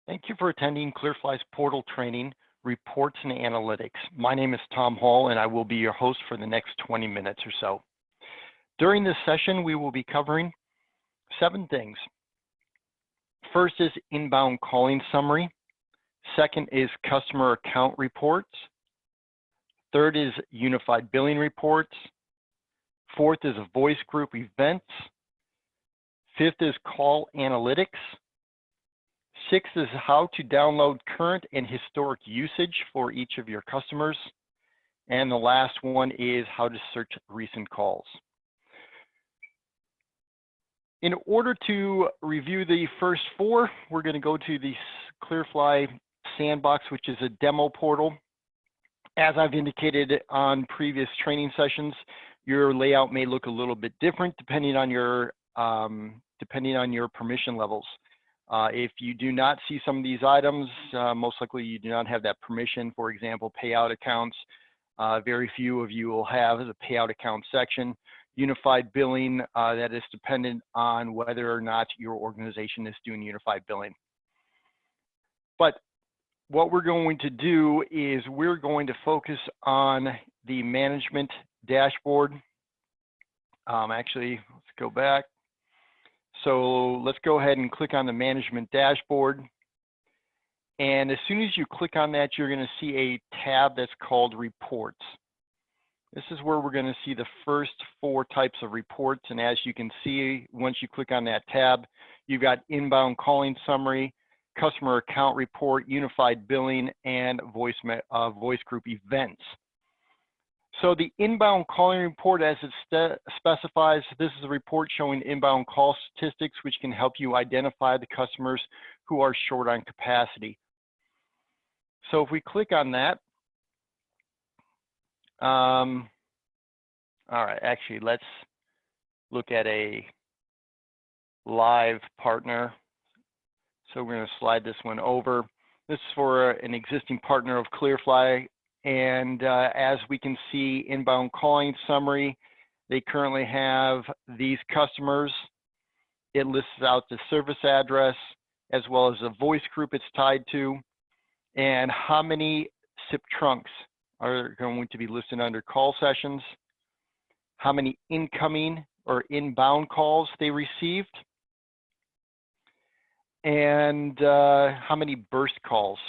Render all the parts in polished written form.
Thank you for attending Clearfly's portal training, Reports and Analytics. My name is Tom Hall, and I will be your host for the next 20 minutes or so. During this session, we will be covering 7 things. First is inbound calling summary. Second is customer account reports. Third is unified billing reports. Fourth is voice group events. Fifth is call analytics. Sixth is how to download current and historic usage for each of your customers. And the last one is how to search recent calls. In order to review the first 4, we're going to go to the Clearfly Sandbox, which is a demo portal. As I've indicated on previous training sessions, your layout may look a little bit different depending on your permission levels. If you do not see some of these items, most likely you do not have that permission. For example, payout accounts. Very few of you will have the payout account section. Unified billing, that is dependent on whether or not your organization is doing unified billing. But what we're going to do is we're going to focus on the management dashboard. Actually, let's go back. So let's go ahead and click on the management dashboard. And as soon as you click on that, you're going to see a tab that's called reports. This is where we're going to see the first 4 types of reports. And as you can see, once you click on that tab, you've got inbound calling summary, customer account report, unified billing, and voice group events. So the inbound calling report, as it specifies, this is a report showing inbound call statistics, which can help you identify the customers who are short on capacity. So if we click on that, all right, actually, let's look at a live partner. So we're going to slide this one over. This is for an existing partner of Clearfly. And as we can see, inbound calling summary, they currently have these customers. It lists out the service address as well as the voice group it's tied to, and how many SIP trunks are going to be listed under call sessions, how many incoming or inbound calls they received, and how many burst calls.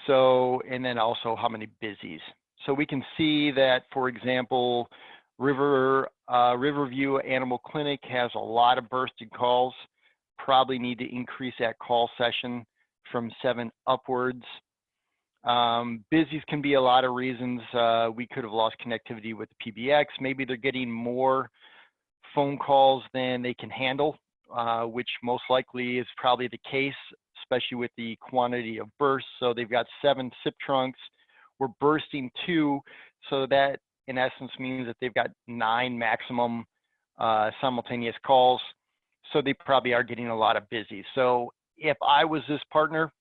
So, and then also how many busies. So we can see that, for example, Riverview Animal Clinic has a lot of bursted calls. Probably need to increase that call session from 7 upwards. Busies can be a lot of reasons. We could have lost connectivity with the PBX. Maybe they're getting more phone calls than they can handle, which most likely is probably the case, especially with the quantity of bursts. So they've got 7 SIP trunks. We're bursting 2, so that in essence means that they've got 9 maximum simultaneous calls. So they probably are getting a lot of busy. So if I was this partner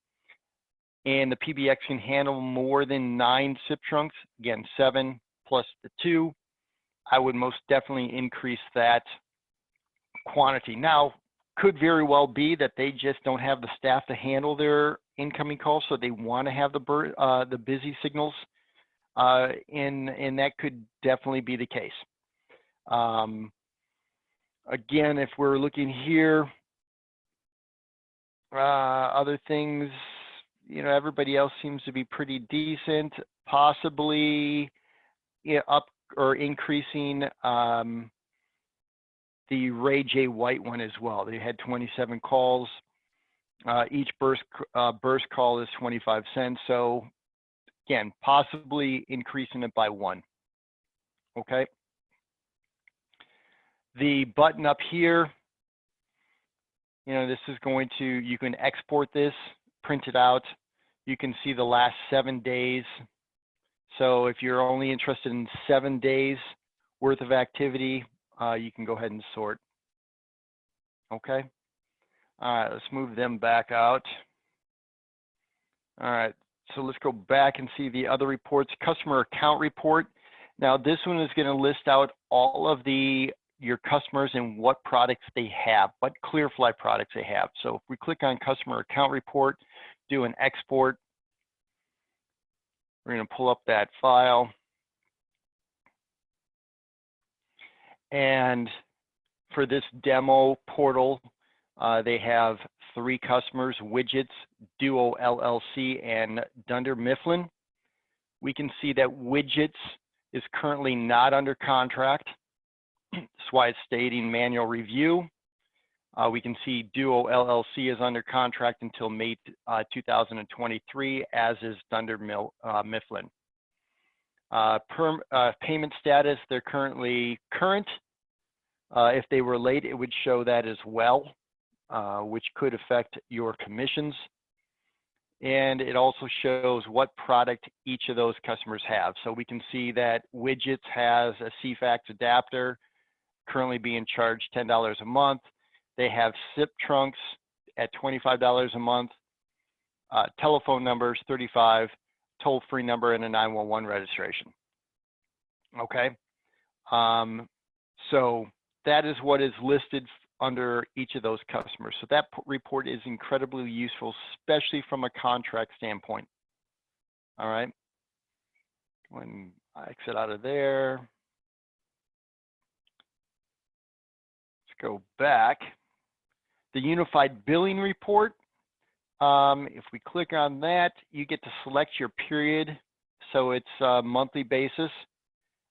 and the PBX can handle more than 9 SIP trunks, again, 7 plus the 2, I would most definitely increase that quantity. Now, could very well be that they just don't have the staff to handle their incoming calls, so they want to have the busy signals, and that could definitely be the case. Again, if we're looking here, other things, you know, everybody else seems to be pretty decent, possibly up or increasing the Ray J. White one as well. They had 27 calls. Each burst call is 25 cents. So again, possibly increasing it by 1. Okay. The button up here, you know, this is going to, you can export this, print it out. You can see the last 7 days. So if you're only interested in 7 days worth of activity, you can go ahead and sort. Okay. All right, let's move them back out. All right, so let's go back and see the other reports. Customer account report. Now this one is going to list out all of the your customers and what products they have, what Clearfly products they have. So if we click on customer account report, do an export, we're going to pull up that file. And for this demo portal, they have 3 customers, Widgets, Duo LLC, and Dunder Mifflin. We can see that Widgets is currently not under contract. That's why it's stating manual review. We can see Duo LLC is under contract until May 2023, as is Dunder Mifflin. Payment status, they're currently current. If they were late, it would show that as well, which could affect your commissions. And it also shows what product each of those customers have. So we can see that Widgets has a e-Fax adapter, currently being charged $10 a month. They have SIP trunks at $25 a month, telephone numbers, $35, toll-free number, and a 911 registration. Okay, so that is what is listed under each of those customers. So that report is incredibly useful, especially from a contract standpoint. All right, when I exit out of there, let's go back. The unified billing report, if we click on that, you get to select your period. So it's a monthly basis.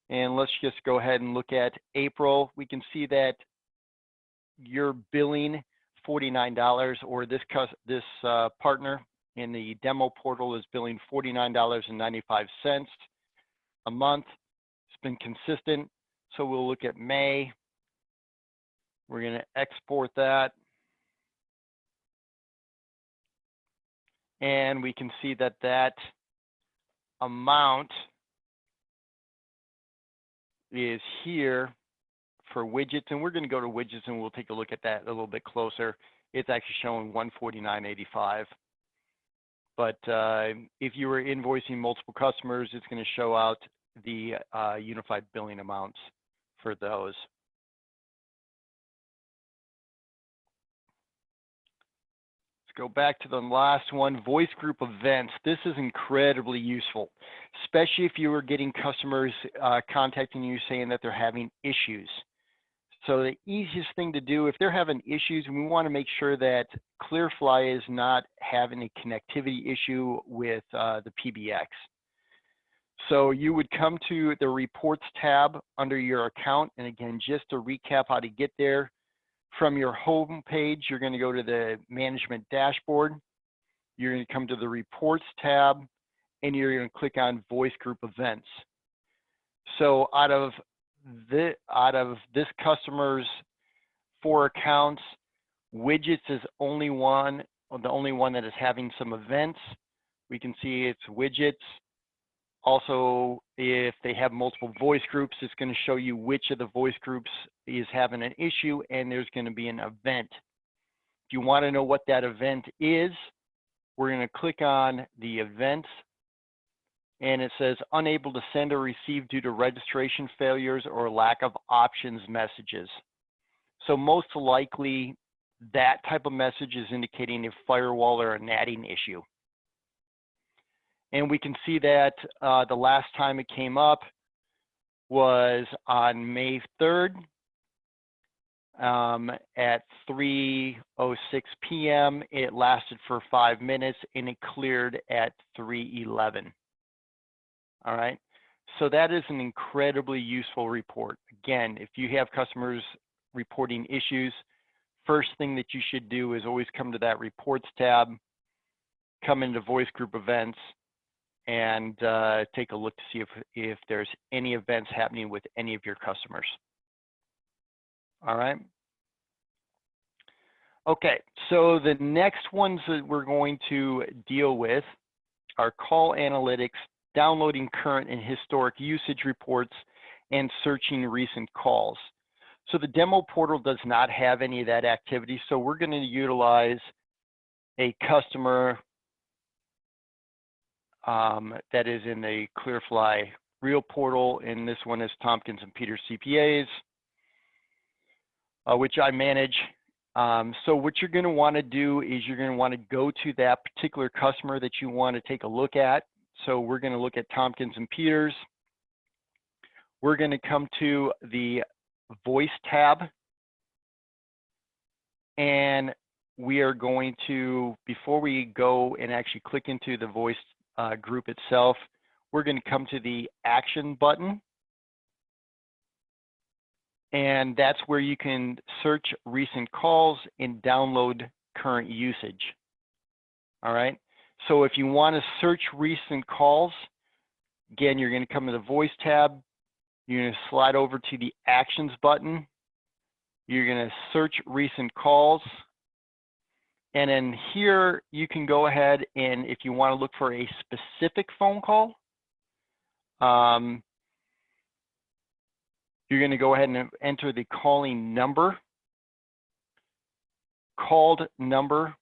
And let's just go ahead and look at April. We can see that you're billing $49, or this partner in the demo portal is billing $49.95 a month. It's been consistent. So we'll look at May. We're going to export that. And we can see that that amount is here for Widgets, and we're going to go to Widgets and we'll take a look at that a little bit closer. It's actually showing $149.85. But if you were invoicing multiple customers, it's going to show out the unified billing amounts for those. Go back to the last one, voice group events. This is incredibly useful, especially if you are getting customers contacting you saying that they're having issues. So the easiest thing to do, if they're having issues, we want to make sure that Clearfly is not having a connectivity issue with the PBX. So you would come to the reports tab under your account. And again, just to recap how to get there, from your home page, you're going to go to the management dashboard. You're going to come to the reports tab, and you're going to click on voice group events. So out of this customer's 4 accounts, Widgets is the only one that is having some events. We can see it's Widgets. Also, if they have multiple voice groups, it's going to show you which of the voice groups is having an issue, and there's going to be an event. If you want to know what that event is, we're going to click on the events, and it says unable to send or receive due to registration failures or lack of options messages. So most likely, that type of message is indicating a firewall or a natting issue. And we can see that the last time it came up was on May 3rd at 3:06 p.m. It lasted for 5 minutes and it cleared at 3:11. All right. So that is an incredibly useful report. Again, if you have customers reporting issues, first thing that you should do is always come to that reports tab, come into voice group events, and take a look to see if there's any events happening with any of your customers. All right. Okay, so the next ones that we're going to deal with are call analytics, downloading current and historic usage reports, and searching recent calls. So the demo portal does not have any of that activity, so we're going to utilize a customer that is in the Clearfly Real portal, and this one is Tompkins and Peters CPAs. which I manage. So what you're going to want to do is you're going to want to go to that particular customer that you want to take a look at. So we're going to look at Tompkins and Peters. We're going to come to the voice tab, and we are going to, before we go and actually click into the voice group itself, we're going to come to the action button. And that's where you can search recent calls and download current usage. All right. So if you want to search recent calls, again, you're going to come to the voice tab. You're going to slide over to the actions button. You're going to search recent calls. And then here you can go ahead and if you want to look for a specific phone call, you're going to go ahead and enter the calling number, called number.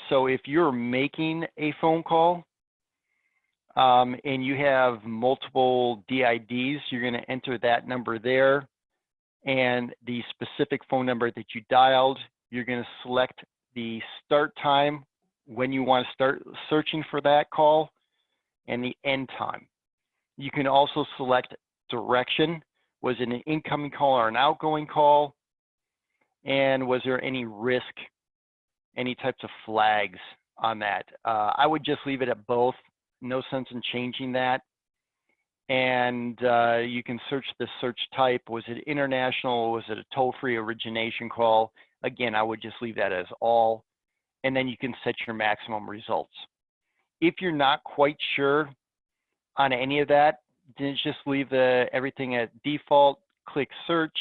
So if you're making a phone call and you have multiple DIDs, you're going to enter that number there. And the specific phone number that you dialed, you're going to select the start time when you want to start searching for that call and the end time. You can also select direction. Was it an incoming call or an outgoing call? And was there any risk, any types of flags on that? I would just leave it at both. No sense in changing that. And you can search the search type. Was it international? Was it a toll-free origination call? Again, I would just leave that as all. And then you can set your maximum results. If you're not quite sure on any of that, then just leave everything at default, click search,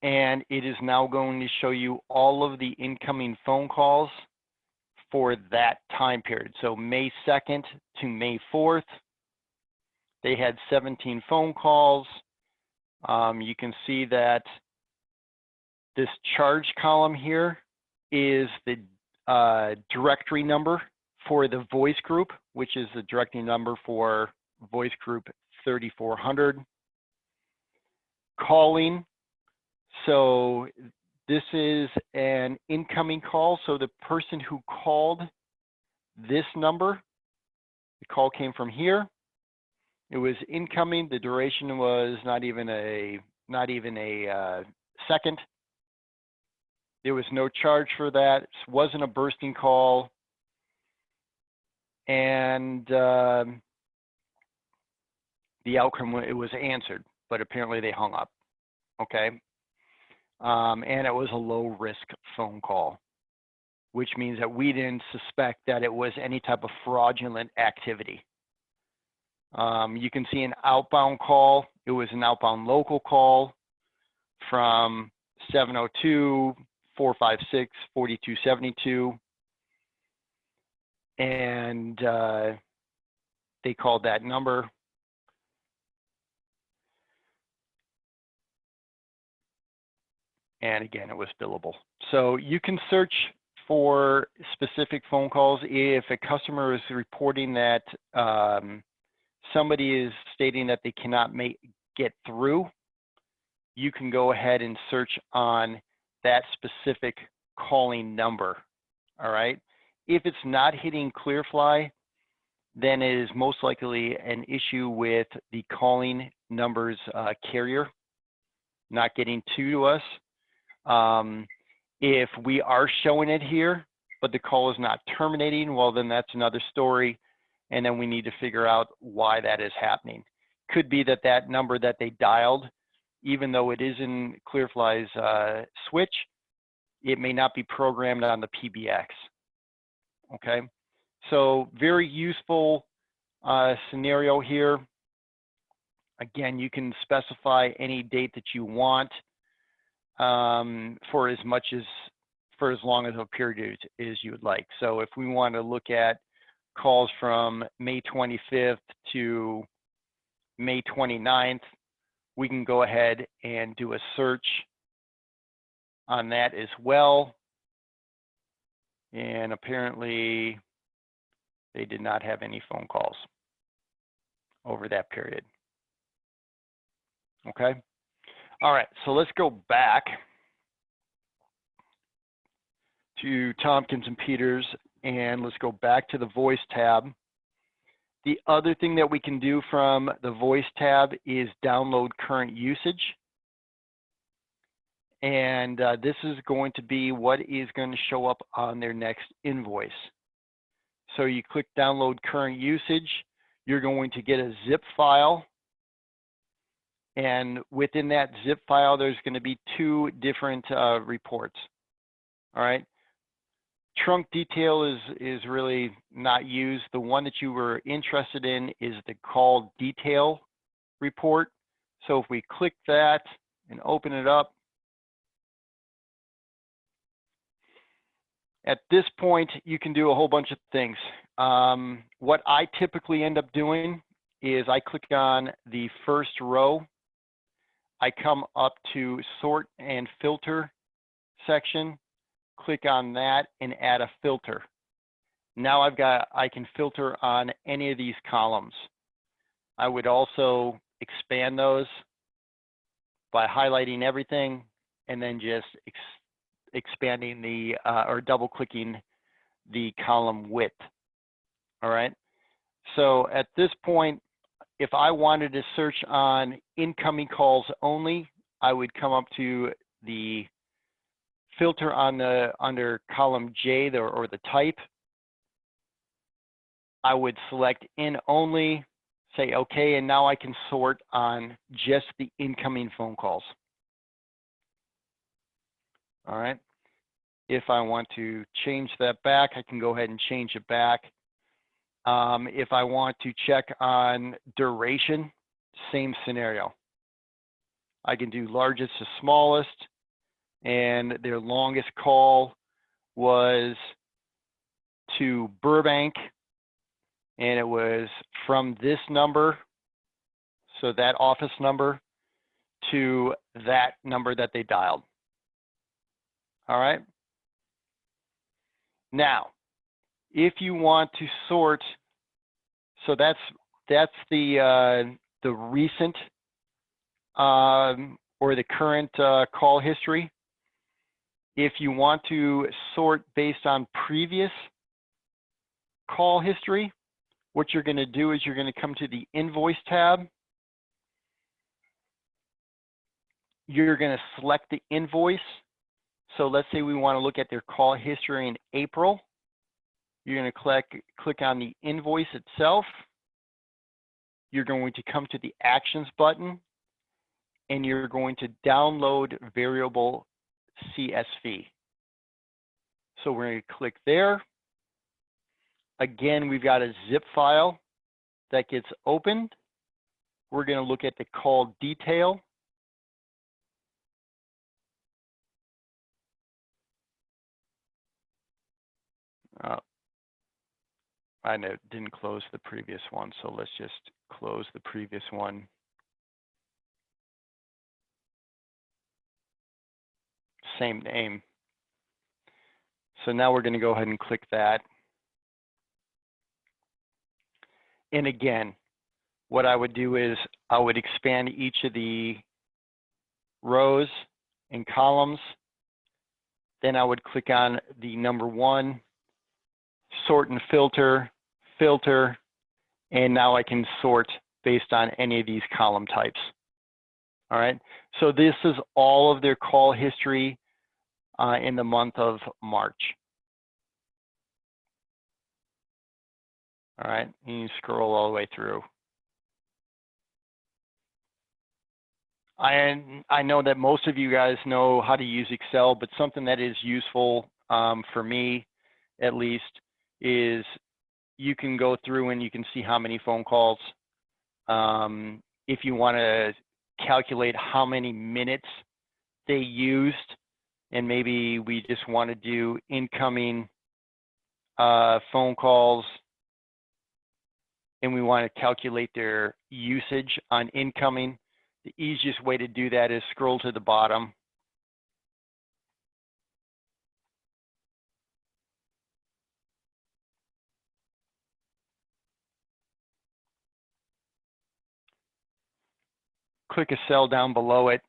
and it is now going to show you all of the incoming phone calls for that time period. So May 2nd to May 4th, they had 17 phone calls. You can see that this charge column here is the directory number for the voice group, which is the directory number for voice group 3400. Calling, so this is an incoming call. So the person who called this number, the call came from here. It was incoming. The duration was not even a second. There was no charge for that. It wasn't a bursting call. And the outcome, it was answered, but apparently they hung up, okay? And it was a low risk phone call, which means that we didn't suspect that it was any type of fraudulent activity. You can see an outbound call. It was an outbound local call from 702-456-4272. And they called that number. And again, it was billable. So you can search for specific phone calls. If a customer is reporting that somebody is stating that they cannot get through, you can go ahead and search on that specific calling number, all right? If it's not hitting Clearfly, then it is most likely an issue with the calling numbers carrier not getting to us. If we are showing it here, but the call is not terminating, well, then that's another story. And then we need to figure out why that is happening. Could be that that number that they dialed, even though it is in Clearfly's switch, it may not be programmed on the PBX. Okay, so very useful scenario here. Again, you can specify any date that you want for as long as a period as you would like. So if we want to look at calls from May 25th to May 29th, we can go ahead and do a search on that as well. And apparently they did not have any phone calls over that period. Okay. All right, so let's go back to Tompkins and Peters, and let's go back to the voice tab. The other thing that we can do from the voice tab is download current usage. And this is going to be what is going to show up on their next invoice. So you click download current usage, you're going to get a zip file. And within that zip file, there's going to be two different reports. All right. Trunk detail is really not used. The one that you were interested in is the call detail report. So if we click that and open it up, at this point, you can do a whole bunch of things. What I typically end up doing is I click on the first row. I come up to sort and filter section, click on that and add a filter. Now I can filter on any of these columns. I would also expand those by highlighting everything and then just expanding the or double clicking the column width. All right. So at this point, if I wanted to search on incoming calls only, I would come up to the filter on the under column J or the type. I would select in only, say okay, and now I can sort on just the incoming phone calls. All right. If I want to change that back, I can go ahead and change it back. If I want to check on duration, same scenario. I can do largest to smallest, and their longest call was to Burbank, and it was from this number, so that office number, to that number that they dialed. All right. Now, if you want to sort, so that's the recent or the current call history. If you want to sort based on previous call history, what you're going to do is you're going to come to the invoice tab. You're going to select the invoice. So let's say we want to look at their call history in April. You're going to click on the invoice itself. You're going to come to the actions button, and you're going to download variable CSV. So we're going to click there. Again, we've got a zip file that gets opened. We're going to look at the call detail. I know it didn't close the previous one, so let's just close the previous one. Same name. So now we're going to go ahead and click that. And again, what I would do is I would expand each of the rows and columns. Then I would click on the number one, sort and filter, and now I can sort based on any of these column types. All right, so this is all of their call history in the month of March. All right, and you scroll all the way through. I know that most of you guys know how to use Excel, but something that is useful for me, at least, is you can go through and you can see how many phone calls. If you want to calculate how many minutes they used, and maybe we just want to do incoming phone calls, and we want to calculate their usage on incoming, the easiest way to do that is scroll to the bottom. Click a cell down below it,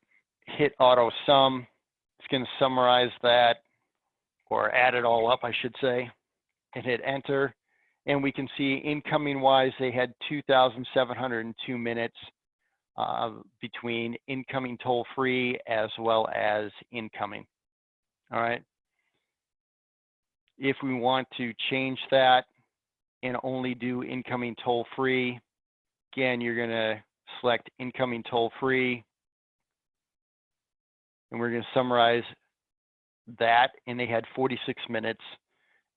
hit auto sum. It's going to summarize that, or add it all up, I should say, and hit enter. And we can see incoming wise, they had 2,702 minutes between incoming toll free as well as incoming. All right. If we want to change that and only do incoming toll free, again, you're going to select incoming toll free, and we're going to summarize that. And they had 46 minutes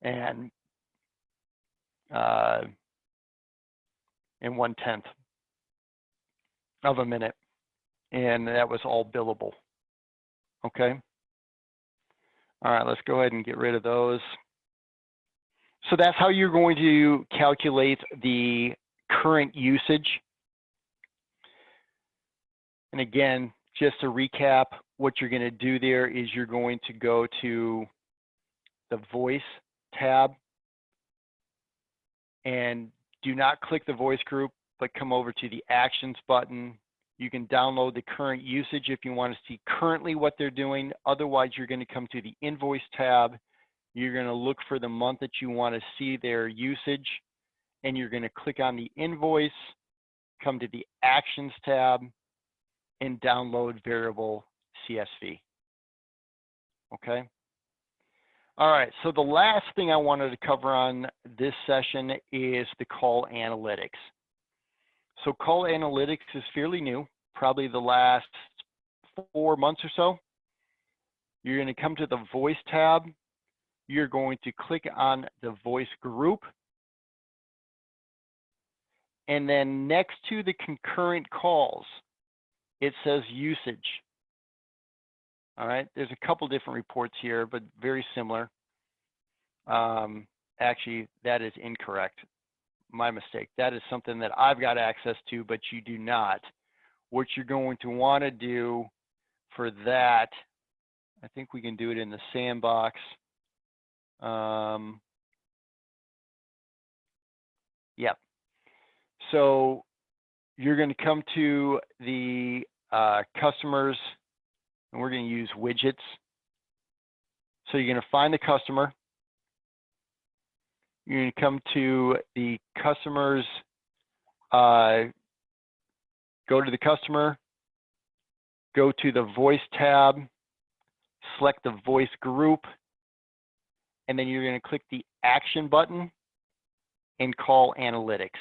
and 1/10 of a minute, and that was all billable. Okay. All right, let's go ahead and get rid of those. So that's how you're going to calculate the current usage. And again, just to recap, what you're going to do there is you're going to go to the voice tab and do not click the voice group, but come over to the actions button. You can download the current usage if you want to see currently what they're doing. Otherwise, you're going to come to the invoice tab. You're going to look for the month that you want to see their usage, and you're going to click on the invoice, come to the actions tab, and download variable CSV. Okay. All right, so the last thing I wanted to cover on this session is the call analytics. So call analytics is fairly new, probably the last 4 months or so. You're going to come to the voice tab. You're going to click on the voice group. And then next to the concurrent calls, it says usage. All right, there's a couple different reports here, but very similar. Actually, that is incorrect. My mistake. That is something that I've got access to, but you do not. What you're going to want to do for that, I think we can do it in the sandbox. Yep. So you're going to come to the customers, and we're going to use widgets. So you're going to find the customer. You're going to come to the customers, go to the customer, go to the voice tab, select the voice group, and then you're going to click the action button and call analytics.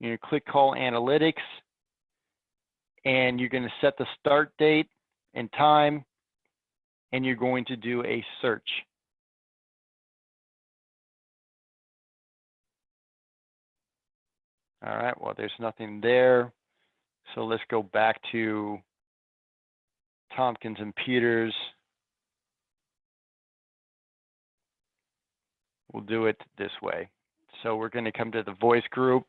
You're going to click call analytics, and you're going to set the start date and time, and you're going to do a search. All right, well, there's nothing there. So let's go back to Tompkins and Peters. We'll do it this way. So we're going to come to the voice group.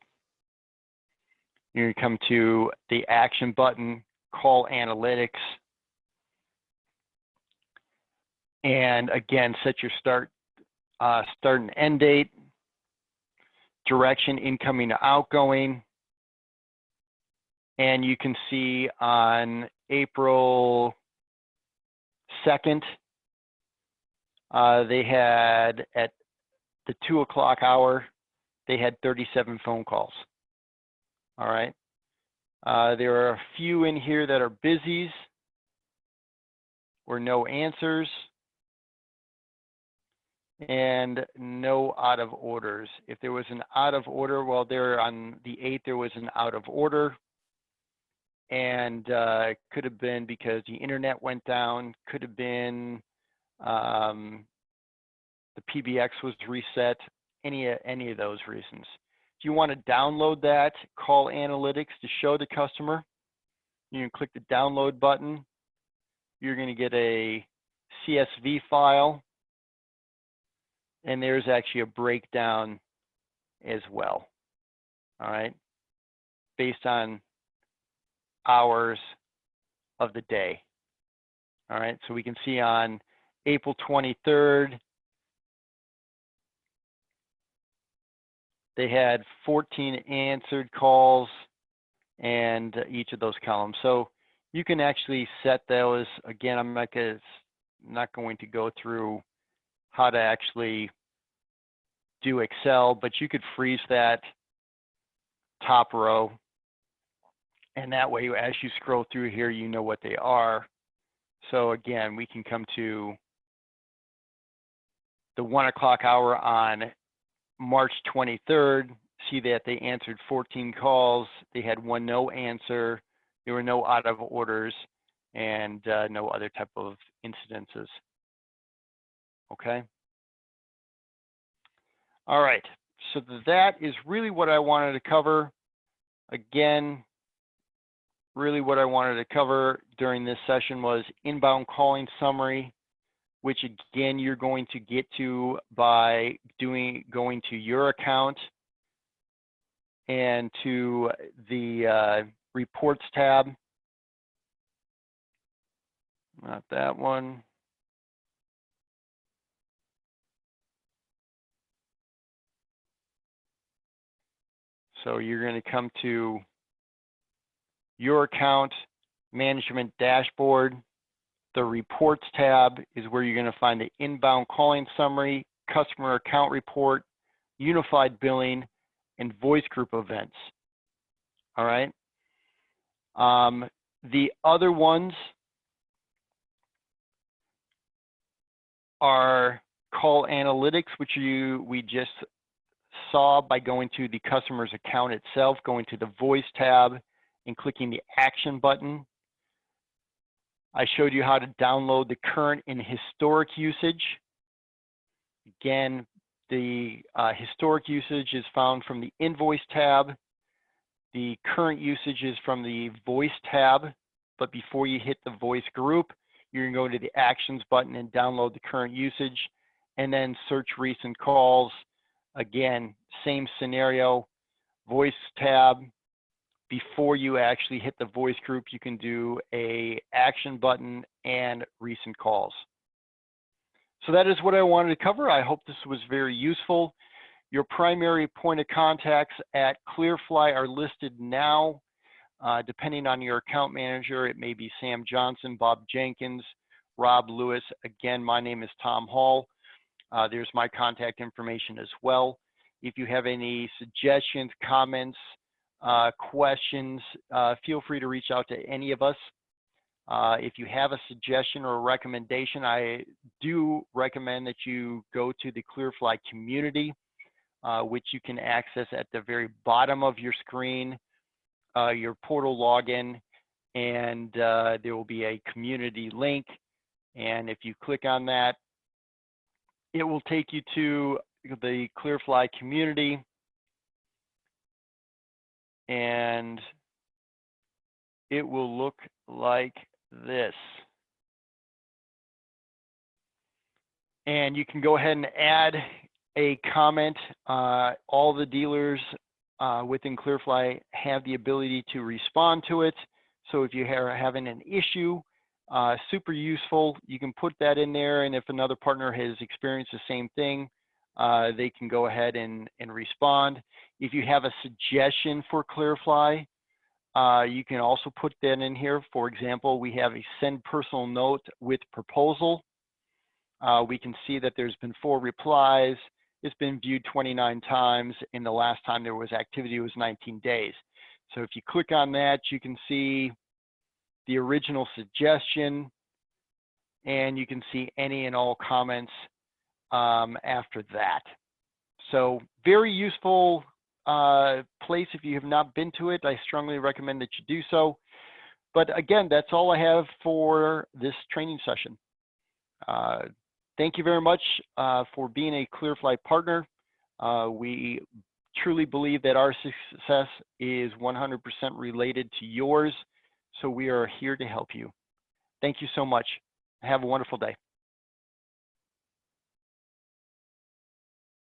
You're going to come to the action button, call analytics. And again, set your start and end date, direction, incoming to outgoing. And you can see on April 2nd, they had at the 2 o'clock hour, they had 37 phone calls. All right. There are a few in here that are busies or no answers, and no out of orders. If there was an out of order, well, there on the 8th, there was an out of order, and it could have been because the internet went down, could have been the PBX was reset, any of those reasons. If you want to download that call analytics to show the customer, you can click the download button. You're going to get a CSV file, and there's actually a breakdown as well. All right, based on hours of the day. All right, so we can see on April 23rd, they had 14 answered calls and each of those columns. So You can actually set those. Again, I'm not going to go through how to actually do Excel, but you could freeze that top row. And that way, as you scroll through here, you know what they are. So again, we can come to the 1 o'clock hour on March 23rd, see that they answered 14 calls. They had 1 no answer. There were no out of orders and no other type of incidences. Okay. All right. So that is really what I wanted to cover. Again, really what I wanted to cover during this session was inbound calling summary, which again, you're going to get to by going to your account and to the reports tab. Not that one. So you're going to come to your account management dashboard. The reports tab is where you're going to find the inbound calling summary, customer account report, unified billing, and voice group events. All right. The other ones are call analytics, which we just saw by going to the customer's account itself, going to the voice tab and clicking the action button. I showed you how to download the current and historic usage. Again, the historic usage is found from the invoice tab. The current usage is from the voice tab, but before you hit the voice group, you're going to go to the actions button and download the current usage, and then search recent calls. Again, same scenario, voice tab. Before you actually hit the voice group, you can do a action button and recent calls. So that is what I wanted to cover. I hope this was very useful. Your primary point of contacts at Clearfly are listed now. Depending on your account manager, it may be Sam Johnson, Bob Jenkins, Rob Lewis. Again, my name is Tom Hall. There's my contact information as well. If you have any suggestions, comments, questions, feel free to reach out to any of us. If you have a suggestion or a recommendation, I do recommend that you go to the Clearfly community, which you can access at the very bottom of your screen, your portal login, and there will be a community link. And if you click on that, it will take you to the Clearfly community. And it will look like this. And you can go ahead and add a comment. All the dealers within Clearfly have the ability to respond to it. So if you are having an issue, super useful, you can put that in there. And if another partner has experienced the same thing, they can go ahead and respond. If you have a suggestion for Clearfly, you can also put that in here. For example, we have a send personal note with proposal. We can see that there's been 4 replies. It's been viewed 29 times, and the last time there was activity was 19 days. So if you click on that, you can see the original suggestion, and you can see any and all comments after that. So very useful place. If you have not been to it, I strongly recommend that you do so. But again, that's all I have for this training session. Thank you very much for being a Clearfly partner. We truly believe that our success is 100% related to yours, so we are here to help you. Thank you so much. Have a wonderful day.